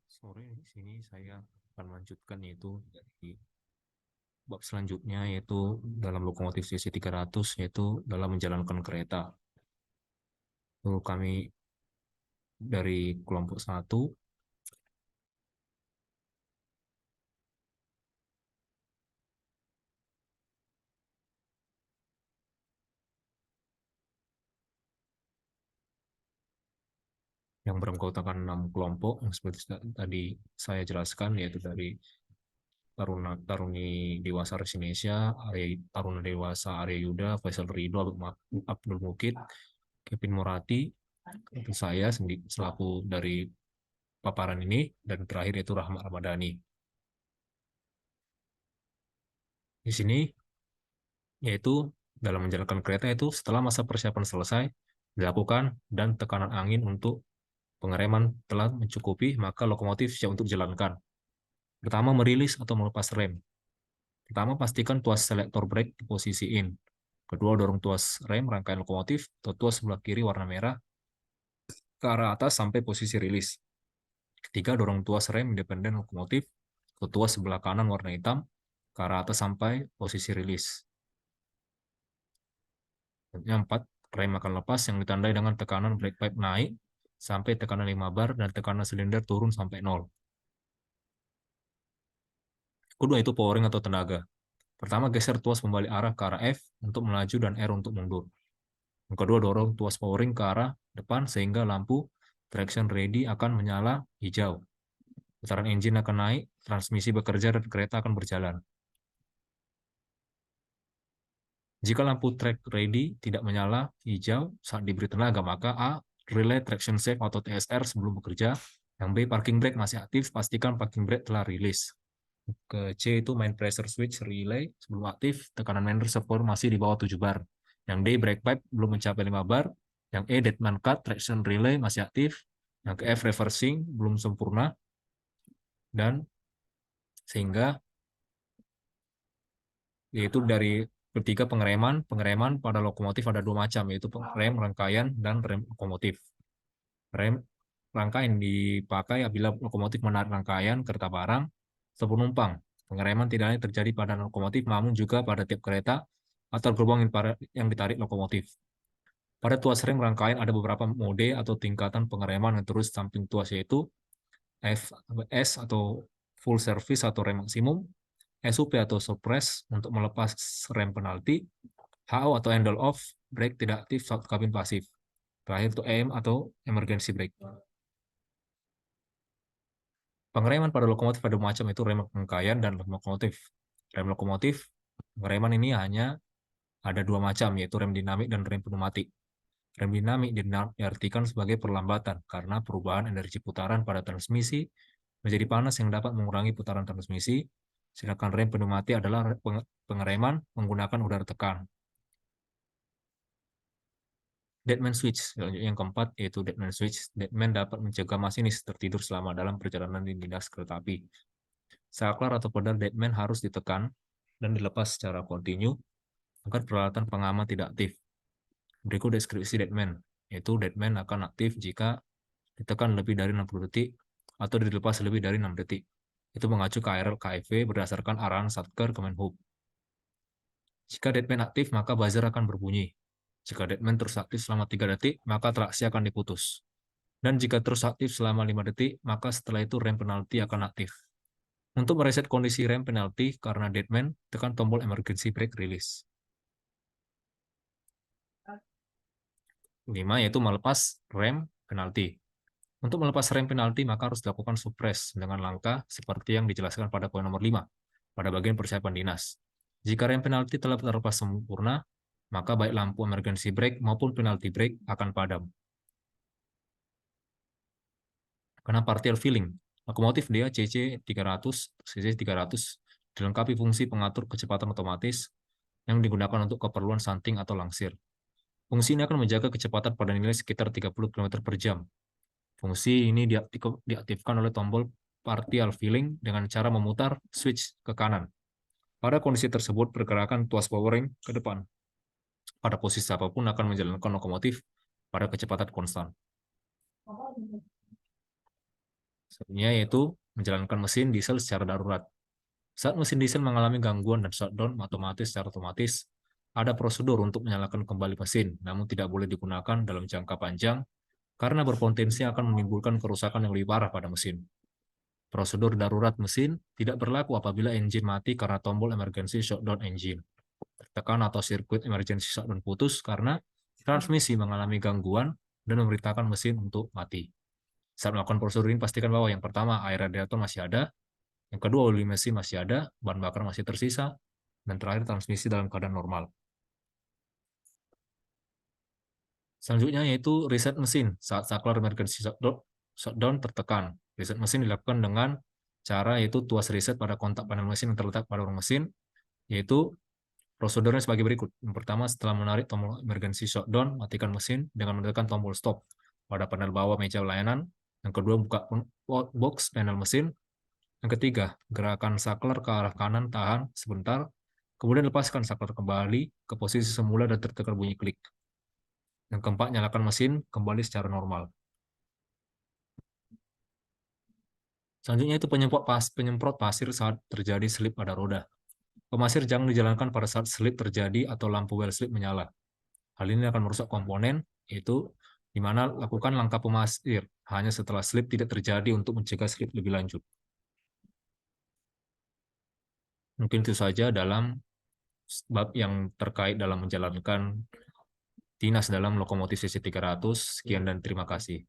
Sore di sini saya akan melanjutkan yaitu dari bab selanjutnya yaitu dalam lokomotif CC300 yaitu dalam menjalankan kereta. Lalu kami dari kelompok satu yang beranggotakan 6 kelompok yang seperti tadi saya jelaskan yaitu dari Taruni Dewasa Resinesia, Taruna Dewasa Arya Yuda, Faisal Ridho, Abdul Mukid, Kevin Morati, itu saya selaku dari paparan ini, dan terakhir yaitu Rahmat Ramadhani. Di sini yaitu dalam menjalankan kereta itu setelah masa persiapan selesai dilakukan dan tekanan angin untuk pengereman telah mencukupi, maka lokomotif siap untuk dijalankan. Pertama, merilis atau melepas rem. Pertama, pastikan tuas selektor brake di posisi in. Kedua, dorong tuas rem rangkaian lokomotif atau tuas sebelah kiri warna merah ke arah atas sampai posisi rilis. Ketiga, dorong tuas rem independen lokomotif atau tuas sebelah kanan warna hitam ke arah atas sampai posisi rilis. Yang 4, rem akan lepas yang ditandai dengan tekanan brake pipe naik sampai tekanan 5 bar dan tekanan silinder turun sampai 0. Kedua itu powering atau tenaga. Pertama, geser tuas membalik arah ke arah F untuk melaju dan R untuk mundur. Yang kedua, dorong tuas powering ke arah depan sehingga lampu traction ready akan menyala hijau. Putaran engine akan naik, transmisi bekerja, dan kereta akan berjalan. Jika lampu track ready tidak menyala hijau saat diberi tenaga, maka A. Relay traction safe atau TSR sebelum bekerja. Yang B. Parking brake masih aktif, pastikan parking brake telah rilis. Ke C itu main pressure switch relay sebelum aktif, tekanan main reservoir masih di bawah 7 bar. Yang D. Brake pipe belum mencapai 5 bar. Yang E. Deadman cut traction relay masih aktif. Yang ke F. Reversing belum sempurna. Dan sehingga yaitu dari ketiga pengereman. Pengereman pada lokomotif ada dua macam, yaitu rem rangkaian dan rem lokomotif. Rem rangkaian dipakai apabila lokomotif menarik rangkaian kereta barang atau penumpang. Pengereman tidak hanya terjadi pada lokomotif, namun juga pada tiap kereta atau gerbong yang ditarik lokomotif. Pada tuas rem rangkaian ada beberapa mode atau tingkatan pengereman yang terus samping tuas, yaitu FS atau full service atau rem maksimum, SUP atau suppress untuk melepas rem penalti, HO atau handle off, brake tidak aktif saat kabin pasif. Terakhir itu EM atau emergency brake. Pengereman pada lokomotif ada macam, itu rem rangkaian dan rem lokomotif. Rem lokomotif, pengereman ini hanya ada dua macam, yaitu rem dinamik dan rem pneumatik. Rem dinamik diartikan sebagai perlambatan karena perubahan energi putaran pada transmisi menjadi panas yang dapat mengurangi putaran transmisi, sedangkan rem pneumatik adalah pengereman menggunakan udara tekan. Deadman switch, yang keempat yaitu deadman switch. Deadman dapat mencegah masinis tertidur selama dalam perjalanan di dinas kereta api. Saklar atau pedal deadman harus ditekan dan dilepas secara kontinu agar peralatan pengaman tidak aktif. Berikut deskripsi deadman, yaitu deadman akan aktif jika ditekan lebih dari 60 detik atau dilepas lebih dari 6 detik. Itu mengacu KRL KFV berdasarkan arahan Satker Kemenhub. Jika deadman aktif, maka buzzer akan berbunyi. Jika deadman terus aktif selama 3 detik, maka traksi akan diputus. Dan jika terus aktif selama 5 detik, maka setelah itu rem penalti akan aktif. Untuk mereset kondisi rem penalti karena deadman, tekan tombol emergency brake release. 5 yaitu melepas rem penalti. Untuk melepas rem penalti, maka harus dilakukan suppress dengan langkah seperti yang dijelaskan pada poin nomor 5, pada bagian persiapan dinas. Jika rem penalti telah terlepas sempurna, maka baik lampu emergency brake maupun penalty brake akan padam. Karena partial filling, lokomotif dia CC300, CC300 dilengkapi fungsi pengatur kecepatan otomatis yang digunakan untuk keperluan shunting atau langsir. Fungsi ini akan menjaga kecepatan pada nilai sekitar 30 km per jam. Fungsi ini diaktifkan oleh tombol partial filling dengan cara memutar switch ke kanan. Pada kondisi tersebut, pergerakan tuas powering ke depan pada posisi apapun akan menjalankan lokomotif pada kecepatan konstan. Satunya yaitu menjalankan mesin diesel secara darurat. Saat mesin diesel mengalami gangguan dan shutdown secara otomatis, ada prosedur untuk menyalakan kembali mesin, namun tidak boleh digunakan dalam jangka panjang karena berpotensi akan menimbulkan kerusakan yang lebih parah pada mesin. Prosedur darurat mesin tidak berlaku apabila engine mati karena tombol emergency shutdown engine tertekan atau sirkuit emergency shutdown putus karena transmisi mengalami gangguan dan memerintahkan mesin untuk mati. Saat melakukan prosedur ini, pastikan bahwa yang pertama, air radiator masih ada, yang kedua, oli mesin masih ada, bahan bakar masih tersisa, dan terakhir, transmisi dalam keadaan normal. Selanjutnya yaitu reset mesin saat saklar emergency shutdown tertekan. Reset mesin dilakukan dengan cara yaitu tuas reset pada kontak panel mesin yang terletak pada ruang mesin, yaitu prosedurnya sebagai berikut. Yang pertama, setelah menarik tombol emergency shutdown, matikan mesin dengan menekan tombol stop pada panel bawah meja layanan. Yang kedua, buka box panel mesin. Yang ketiga, gerakan saklar ke arah kanan, tahan sebentar, kemudian lepaskan saklar kembali ke posisi semula dan terdengar bunyi klik. Yang keempat, nyalakan mesin kembali secara normal. Selanjutnya itu penyemprot pasir saat terjadi selip pada roda. Pemasir jangan dijalankan pada saat selip terjadi atau lampu well slip menyala. Hal ini akan merusak komponen, yaitu di mana lakukan langkah pemasir hanya setelah slip tidak terjadi untuk mencegah slip lebih lanjut. Mungkin itu saja dalam bab yang terkait dalam menjalankan dinas dalam lokomotif CC300. Sekian dan terima kasih.